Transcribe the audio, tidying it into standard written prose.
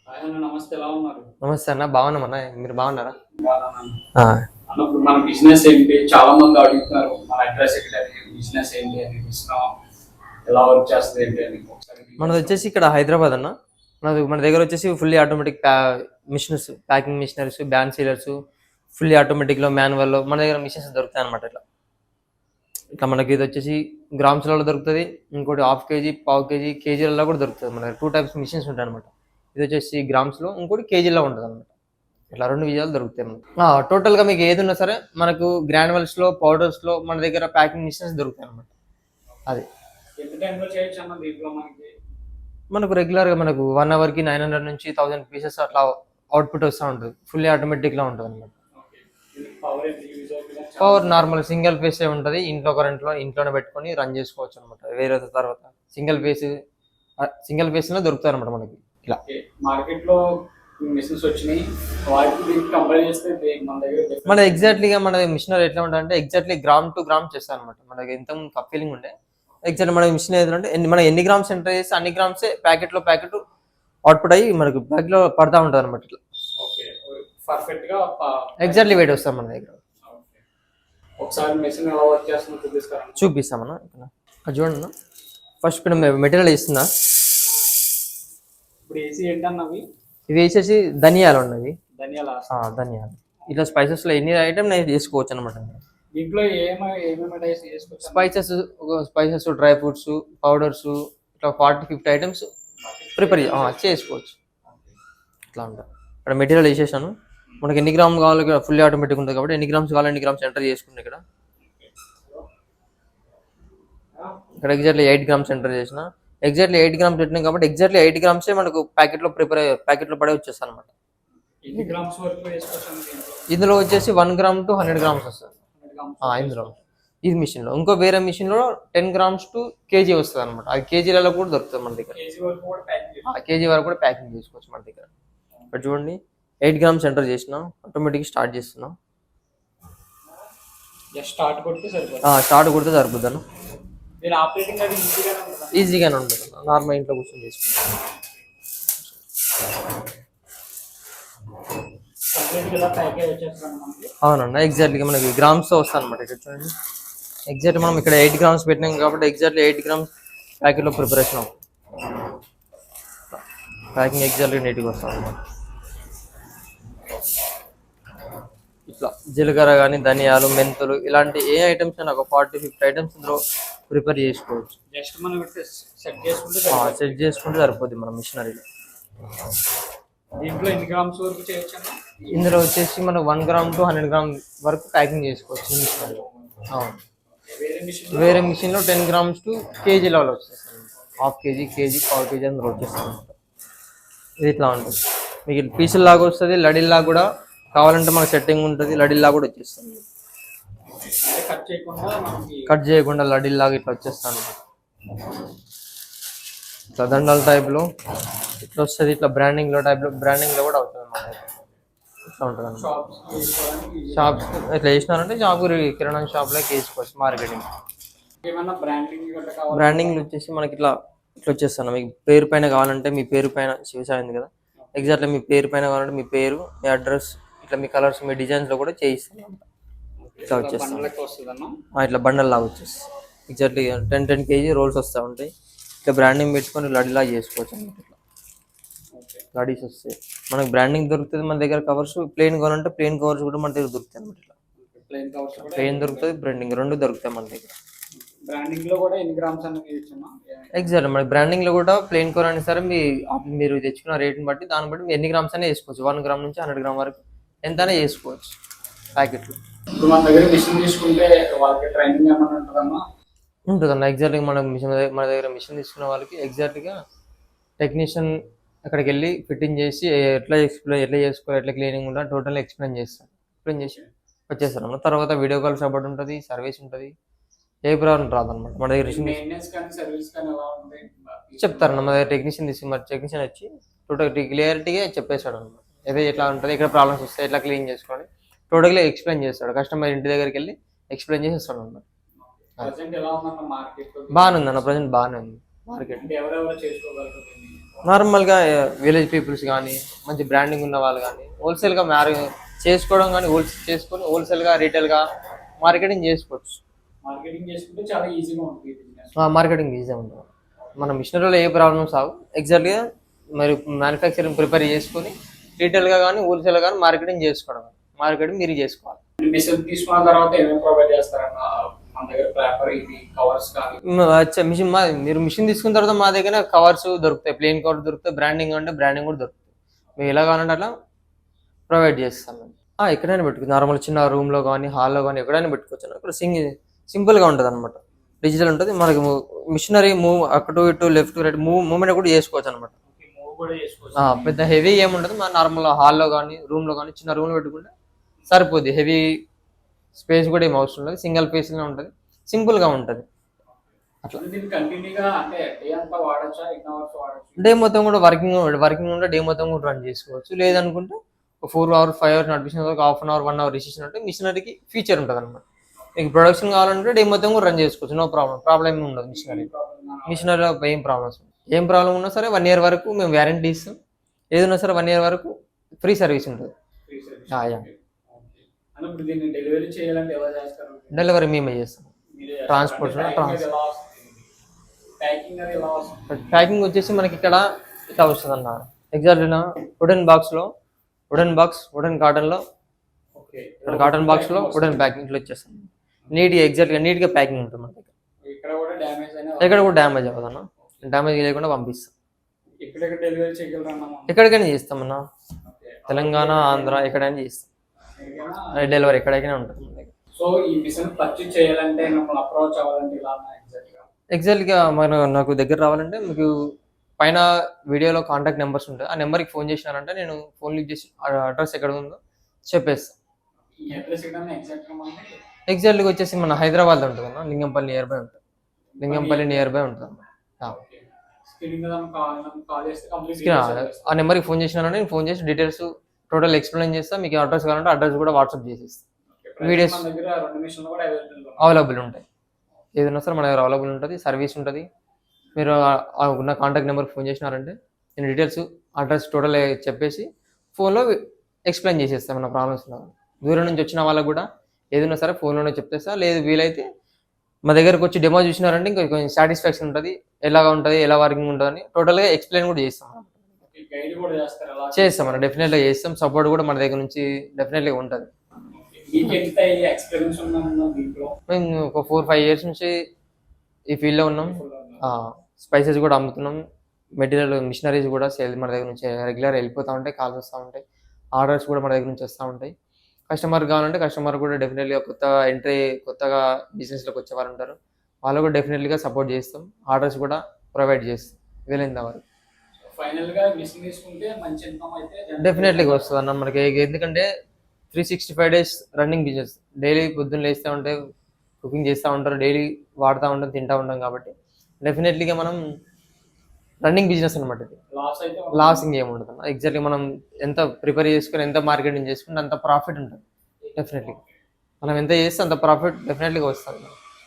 నమస్తే, ఎలా ఉన్నారు? నమస్తే అన్న, బాగున్నామన్న. మీరు బాగున్నారా? బాగున్నాను. ఇప్పుడు మన బిజినెస్ ఏంటి? చాలా మంది అడుగుతున్నారు, మన అడ్రస్ ఏంటి, బిజినెస్ ఏంటి అని, ఎలా వర్క్ చేస్తుంది ఏంటి అని. మనది వచ్చేసి ఇక్కడ హైదరాబాద్ అన్న. మన దగ్గర వచ్చేసి fully automatic machines, packing machineries, band sealers, fully ఆటోమేటిక్లో, మాన్యువల్లో మన దగ్గర మిషన్స్ దొరుకుతాయి అనమాట. ఇట్లా ఇట్లా మనకి ఇది వచ్చేసి గ్రామ్స్లలో దొరుకుతుంది, ఇంకోటి హాఫ్ కేజీ, పావు కేజీ, కేజీలలో కూడా దొరుకుతుంది. మన దగ్గర 2 టైప్స్ మిషన్స్ ఉంటాయి అనమాట. ఇది వచ్చేసి గ్రామ్స్లో, ఇంకోటి కేజీలో ఉంటుంది అనమాట. ఇట్లా 2 విజయాలు దొరుకుతాయి మనకు. టోటల్గా మీకు ఏది ఉన్నా సరే మనకు గ్రాన్యువల్స్లో, పౌడర్స్లో మన దగ్గర ప్యాకింగ్ మిషన్స్ దొరుకుతాయి అనమాట. అది మనకు రెగ్యులర్గా మనకు 1 అవర్కి 900 నుంచి 1000 పీసెస్ అట్లా అవుట్పుట్ వస్తూ ఉంటుంది. ఫుల్లీ ఆటోమేటిక్లో ఉంటుంది అనమాట. పవర్ నార్మల్ సింగిల్ ఫేస్ ఉంటుంది. ఇంట్లో కరెంట్లో ఇంట్లోనే పెట్టుకొని రన్ చేసుకోవచ్చు అనమాట. వేరే తర్వాత సింగిల్ ఫేస్లో దొరుకుతాయి అనమాట మనకి. ఇలా మార్కెట్లో మిషన్స్ వచ్చినాయి, కంపేర్ చేస్తే మన ఎగ్జాక్ట్లీగా మన మిషనరీ ఎట్లా ఉంటుంది అంటే ఎగ్జాక్ట్లీ గ్రామ్ టు గ్రామ్ చేస్తాను అనమాట. మనకి ఎంత కప్ ఫీలింగ్ ఉండే ఎగ్జాక్ట్ మన మిషన్ ఏదంటే మనం ఎన్ని గ్రామ్స్ ఎంటర్ చేస్తే అన్ని గ్రామ్సే ప్యాకెట్ అవుట్పుట్ అయ్యి మనకు బ్యాగ్ లో పడతా ఉంటుంది అనమాట. ఇట్లా ఎగ్జాక్ట్లీ వెయిట్ వస్తాం మన దగ్గర. ఒకసారి మెషిన్ ఎలా వర్క్ చేస్తుందో చూపిస్తామన్నా. ఇక్కడ చూడండి, ఫస్ట్ ఇక్కడ మెటీరియల్ ఇస్తుందా. ఇప్పుడు ఏసీ ఏంటన్నవి? ఇవి వేసేసి ధనియాలు ఉన్నవి. ధనియాలు ఇట్లా స్పైసెస్ లో ఎన్ని ఐటమ్ నేను చేసుకోవచ్చు అనమాట. దీంట్లో స్పైసెస్, డ్రై ఫ్రూట్స్, పౌడర్స్, ఇట్లా 40-50 ఐటమ్స్ ప్రిపేర్ చేసుకోవచ్చు. ఇట్లా ఉంటాయి. ఇక్కడ మెటీరియల్ వేసేసాను. మనకి ఎన్ని గ్రాములు కావాలి, ఫుల్లీ ఆటోమేటిక్ ఉంటుంది కాబట్టి ఎన్ని గ్రామ్స్ కావాలి ఎన్ని గ్రామ్స్ ఎంటర్ చేసుకుంటే ఇక్కడ ఎగ్జాక్ట్లీ 8 గ్రామ్స్ ఎంటర్ చేసిన. ఎగ్జాక్ట్లీ 8 గ్రామ్స్ పెట్టినాం కాబట్టి ఎగ్జాక్ట్లీ 8 గ్రామ్సే మనకు ప్యాకెట్లో పడే వచ్చేస్తాను అనమాట. ఇందులో వచ్చేసి 1 గ్రామ్ టు 100 గ్రామ్స్ వస్తుంది ఇందులో. ఇది మిషన్లో. ఇంకో వేరే మిషన్లో 10 గ్రామ్స్ టు కేజీ వస్తుంది అనమాట. అది కేజీలలో కూడా దొరుకుతుంది మన దగ్గర. కేజీ వరకు కూడా ప్యాకింగ్ చేసుకోవచ్చు మన దగ్గర. ఇక్కడ చూడండి, 8 గ్రామ్స్ ఎంటర్ చేసిన, ఆటోమేటిక్ స్టార్ట్ చేస్తున్నాం. స్టార్ట్ కొడితే సరిపోద్దాను. ఈజీగానే ఉంటుంది. నార్మల్ ఇంట్లో కూర్చొని చేసుకుంటాం. అవునన్నా, ఎగ్జాక్ట్గా మనకి గ్రామ్స్ వస్తాయి అనమాట. ఇక్కడ చూడండి, ఎగ్జాక్ట్ మనం ఇక్కడ 8 గ్రామ్స్ పెట్టినాం కాబట్టి ఎగ్జాక్ట్లీ 8 గ్రామ్స్ ప్యాకెట్లో ప్రిపరేషన్ అవుతుంది. ప్యాకింగ్ ఎగ్జాక్ట్లీ నీట్గా వస్తుంది అనమాట. ఇట్లా జీలకర్ర కానీ, ధనియాలు, మెంతులు, ఇలాంటి ఏ ఐటమ్స్ అయినా ఒక 40-50 ఐటమ్స్ ఇందులో ప్రిపేర్ చేసుకోవచ్చు. సెట్ చేసుకుంటే సరిపోద్ది మన మిషనరీలో. దీంట్లో ఎన్ని గ్రామ్స్ వరకు చేయొచ్చు? ఇందులో వచ్చేసి మనకు 1 గ్రామ్ టు 100 గ్రామ్ వరకు ప్యాకింగ్ చేసుకోవచ్చు మిషనరీలో. వేరే మిషన్లో 10 గ్రామ్స్ టు కేజీ లెవెల్ వచ్చేస్తాయి. హాఫ్ కేజీ, కేజీ, పావు కేజీ అందులో వచ్చేస్తాయి అనమాట. ఇది ఇట్లా ఉంటుంది. మీకు పీసుల్లాగా వస్తుంది. లడిల్లాగా కూడా కావాలంటే మనకు సెట్టింగ్ ఉంటుంది. లడిల్లాగా కూడా వచ్చేస్తుంది. కట్ చేయకుండా లడిల్లాగా ఇట్లా వచ్చేస్తాను. ఇట్లా దండాల టైప్లో ఇట్లా వస్తుంది. ఇట్లా బ్రాండింగ్లో కూడా అవుతుంది అన్నమాట. ఇట్లా ఉంటుంది. షాప్స్ ఇట్లా వేసినారంటే కిరాణా షాప్లోకి వేసుకోవచ్చు. మార్కెటింగ్ బ్రాండింగ్ వచ్చేసి మనకి ఇట్లా వచ్చేస్తాను. మీకు పేరు పైన కావాలంటే మీ పేరు పైన శివసాయింది కదా, ఎగ్జాక్ట్లీ మీ పేరు పైన కావాలంటే మీ పేరు, మీ అడ్రస్, ఇట్లా మీ కలర్స్, మీ డిజైన్స్లో కూడా చేయిస్తాను. ఇట్లా వచ్చేస్తాను. ఇట్లా బండల్ లాగా వచ్చేస్తాయి. ఎగ్జాక్ట్లీ 10 కేజీ రోల్స్ వస్తూ ఉంటాయి. ఇట్లా బ్రాండింగ్ పెట్టుకొని లడిలా చేసుకోవచ్చు అన్నమాట. ఇట్లా లడీస్ వస్తాయి. మనకు బ్రాండింగ్ దొరుకుతుంది మన దగ్గర. కవర్స్ ప్లెయిన్ కావాలంటే ప్లెయిన్ కవర్స్ కూడా మన దగ్గర దొరుకుతాయి అనమాట. ఇట్లా ప్లెయిన్ దొరుకుతుంది, బ్రాండింగ్ 2 దొరుకుతాయి మన దగ్గర. ఎగ్జాక్ట్ మన బ్రాండింగ్ లో కూడా ప్లెయిన్ కవర్ అయినా సరే మీరు తెచ్చుకున్న రేట్ని బట్టి దాన్ని బట్టి ఎన్ని గ్రామ్స్ అయినా వేసుకోవచ్చు. 1 గ్రామ్ నుంచి 100 గ్రామ్ వరకు ఎంతైనా వేసుకోవచ్చు ప్యాకెట్లు. ఉంటుందన్న. ఎగ్జాక్ట్గా మన దగ్గర మిషన్ తీసుకున్న వాళ్ళకి ఎగ్జాక్ట్గా టెక్నీషియన్ అక్కడికి వెళ్ళి ఫిట్టింగ్ చేసి ఎట్లా చేసుకోవాలి, ఎట్లా క్లీనింగ్ ఉండాలి టోటల్ ఎక్స్ప్లెయిన్ చేసి వచ్చేస్తాను. తర్వాత వీడియో కాల్ సపోర్ట్ ఉంటుంది, సర్వీస్ ఉంటుంది. ఏ ప్రాబ్లం రాదన్నమాట. మన దగ్గర చెప్తారన్న. మన దగ్గర టెక్నీషియన్ వచ్చి టోటల్ క్లియారిటీగా చెప్పేస్తాడు అనమాట. ఏదో ఎట్లా ఉంటుంది, ఇక్కడ ప్రాబ్లమ్స్ వస్తాయి, ఎట్లా క్లీన్ చేసుకోవాలి టోటల్గా ఎక్స్ప్లెయిన్ చేస్తాడు. కస్టమర్ ఇంటి దగ్గరికి వెళ్ళి ఎక్స్ప్లెయిన్ చేసి వస్తాడు అనమాట. బాగానే ఉందన్న, ప్రజెంట్ బాగానే ఉంది మార్కెట్. నార్మల్గా విలేజ్ పీపుల్స్ కానీ మంచి బ్రాండింగ్ ఉన్న వాళ్ళు కానీ హోల్సేల్గా చేసుకోవడం కానీ చేసుకొని హోల్సేల్గా రీటైల్గా మార్కెటింగ్ చేసుకోవచ్చు. మార్కెటింగ్ చేసుకుంటే చాలా ఈజీగా ఉంటుంది ఈ బిజినెస్. మార్కెటింగ్ ఈజీ ఉంటుంది. మన మిషనరీలో ఏ ప్రాబ్లమ్స్ రావు. ఎగ్జాక్ట్గా మరి మ్యానుఫ్యాక్చరింగ్ ప్రిపేర్ చేసుకొని రీటైల్గా కానీ హోల్సేల్గా కానీ మార్కెటింగ్ చేసుకోవడం. మార్కెటింగ్ మీరు చేసుకోవాలి. మిషన్ తీసుకున్న తర్వాత ఏమేమి ప్రొవైడ్ చేస్తారన్న మన దగ్గర పేపర్ ఇది కవర్స్ కానీ మీరు మిషన్ తీసుకున్న తర్వాత మా దగ్గర కవర్స్ దొరుకుతాయి, ప్లెయిన్ కవర్ దొరుకుతాయి, బ్రాండింగ్ అంటే బ్రాండింగ్ కూడా దొరుకుతాయి. మీరు ఎలా కావాలంటే అట్లా ప్రొవైడ్ చేస్తాం మేము. ఎక్కడైనా పెట్టుకోవచ్చు. నార్మల్ చిన్న రూమ్లో కానీ హాల్లో కానీ ఎక్కడైనా పెట్టుకోవచ్చు. ఇక్కడ సింపుల్గా ఉంటుంది అనమాట. డిజిటల్ ఉంటుంది. మనకి మిషనరీ మూవ్ అటు ఇటు లెఫ్ట్ రైట్ మూవ్మెంట్ కూడా చేసుకోవచ్చు అనమాట. మూవ్ కూడా చేసుకోవచ్చు. పెద్ద హెవీ ఏముండదు. మన నార్మల్ హాల్లో కానీ రూమ్లో కానీ చిన్న రూమ్లో పెట్టుకుంటే సరిపోద్ది. హెవీ స్పేస్ కూడా ఏం అవసరం లేదు. సింగిల్ పీస్లో ఉంటుంది. సింపుల్గా ఉంటుంది. అట్లా దీన్ని కంటిన్యూగా అంటే డే అంతా వాడచ్చా, ఎన్ని అవర్స్ వాడచ్చు? డే మొత్తం కూడా వర్కింగ్ ఉంటే డే మొత్తం కూడా రన్ చేసుకోవచ్చు. లేదనుకుంటే 4 hours 5 hours నడిపించిన తర్వాత half an hour 1 hour registration అంటే మిషనరీకి ఫీచర్ ఉంటుంది అనమాట. మీకు ప్రొడక్షన్ కావాలంటే డే మొత్తం కూడా రన్ చేసుకోవచ్చు. నో ప్రాబ్లం ఏమి ఉండదు. మిషనరీలో ఏం ప్రాబ్లం ఉన్నా సరే 1 year వరకు మేము వ్యారంటీ ఇస్తాం. ఏదైనా సరే 1 year వరకు ఫ్రీ సర్వీస్ ఉంటుంది. ఇప్పుడు దీన్ని డెలివరీ చేయాలంటే ఎలా చేస్తారు? డెలివరీ మేమే చేస్తాం. ట్రాన్స్పోర్ట్ ప్యాకింగ్ వచ్చేసి మనకి ఇక్కడ ఇట్లా వస్తుంది అన్న. ఎగ్జాక్ట్గా వుడెన్ కాటన్లో ఇక్కడ కాటన్ బాక్స్లో వుడెన్ ప్యాకింగ్ ఇట్లా వచ్చేస్తుంది. నీట్గా ప్యాకింగ్ ఉంటుంది మన దగ్గర. ఎక్కడ కూడా డ్యామేజ్ అవ్వదు అన్న. డ్యామేజ్ లేకుండా పంపిస్తాం. ఎక్కడికైనా చేస్తామన్న. తెలంగాణ, ఆంధ్ర ఎక్కడైనా చేస్తాం. డెలివరీ ఎక్కడికైనా ఉంటుంది మన దగ్గర. సో ఈ మిషన్ పర్చేజ్ చేయాలంటే మిమ్మల్ని అప్రోచ్ అవ్వాలంటే ఇలా ఎగ్జాక్ట్గా నాకు దగ్గర రావాలంటే మీకు పైన వీడియోలో కాంటాక్ట్ నెంబర్స్ ఉంటాయి. ఆ నెంబర్కి ఫోన్ చేసినారంటే నేను ఫోన్ లిఫ్ట్ చేసి అడ్రస్ ఎక్కడ ఉందో చెప్పేస్తాను. ఎగ్జాక్ట్గా వచ్చేసి మన హైదరాబాద్లో ఉంటుంది అన్న. లింగంపల్లి నియర్ బై ఉంటుంది. ఆ నెంబర్కి ఫోన్ చేసినారంటే నేను ఫోన్ చేసి డీటెయిల్స్ టోటల్ ఎక్స్ప్లెయిన్ చేస్తాను. మీకు అడ్రస్ కావాలంటే అడ్రస్ కూడా వాట్సాప్ చేసేస్తాను. వీడియోస్ అవైలబుల్ ఉంటాయి. ఏదైనా సరే మన దగ్గర అవైలబుల్ ఉంటుంది. సర్వీస్ ఉంటుంది. మీరు ఉన్న కాంటాక్ట్ నెంబర్కి ఫోన్ చేసినారంటే నేను డీటెయిల్స్ అడ్రస్ టోటల్ చెప్పేసి ఫోన్లో ఎక్స్ప్లెయిన్ చేసేస్తాను. మన ప్రాబ్లమ్స్ దూరం నుంచి వచ్చిన వాళ్ళకు కూడా ఏదైనా సరే ఫోన్లోనే చెప్తేస్తా. లేదు వీలైతే మా దగ్గరకు వచ్చి డెమో చూసినారంటే ఇంకా కొంచెం సాటిస్ఫాక్షన్ ఉంటుంది. ఎలాగా ఉంటుంది, ఎలా వర్కింగ్ ఉంటుంది అని టోటల్గా ఎక్స్ప్లెయిన్ కూడా చేస్తాం. చేస్తాం డెఫినెట్గా చేస్తాం. సపోర్ట్ కూడా మన దగ్గర నుంచి డెఫినెట్గా ఉంటుంది. మేము ఒక 4-5 years నుంచి ఈ ఫీల్డ్లో ఉన్నాం. స్పైసెస్ కూడా అమ్ముతున్నాం. మెటీరియల్ మిషనరీస్ కూడా సేల్ మన దగ్గర నుంచి రెగ్యులర్ వెళ్ళిపోతూ ఉంటాయి. కాల్స్ వస్తూ ఉంటాయి. ఆర్డర్స్ కూడా మన దగ్గర నుంచి వస్తూ ఉంటాయి. కస్టమర్ కావాలంటే కస్టమర్ కూడా డెఫినెట్గా కొత్తగా బిజినెస్లోకి వచ్చేవారు ఉంటారు. వాళ్ళు కూడా డెఫినెట్లీగా సపోర్ట్ చేస్తాం. ఆర్డర్స్ కూడా ప్రొవైడ్ చేస్తాం వీలైనంత వరకు. డెఫినెట్లీగా వస్తుంది అన్న మనకి. ఎందుకంటే 365 days రన్నింగ్ బిజినెస్. డైలీ పొద్దున్న లేస్తూ ఉంటే కుకింగ్ చేస్తూ ఉంటారు. డైలీ వాడుతూ ఉంటాం, తింటూ ఉంటాం. కాబట్టి డెఫినెట్లీగా మనం రన్నింగ్ బిజినెస్ అనమాట. ఇది లాసింగ్ ఏముండదు అన్న. ఎగ్జాక్ట్లీ మనం ఎంత ప్రిపేర్ చేసుకుని ఎంత మార్కెటింగ్ చేసుకుంటే అంత ప్రాఫిట్ ఉంటుంది. డెఫినెట్లీ మనం ఎంత చేస్తే అంత ప్రాఫిట్ డెఫినెట్లీగా వస్తుంది.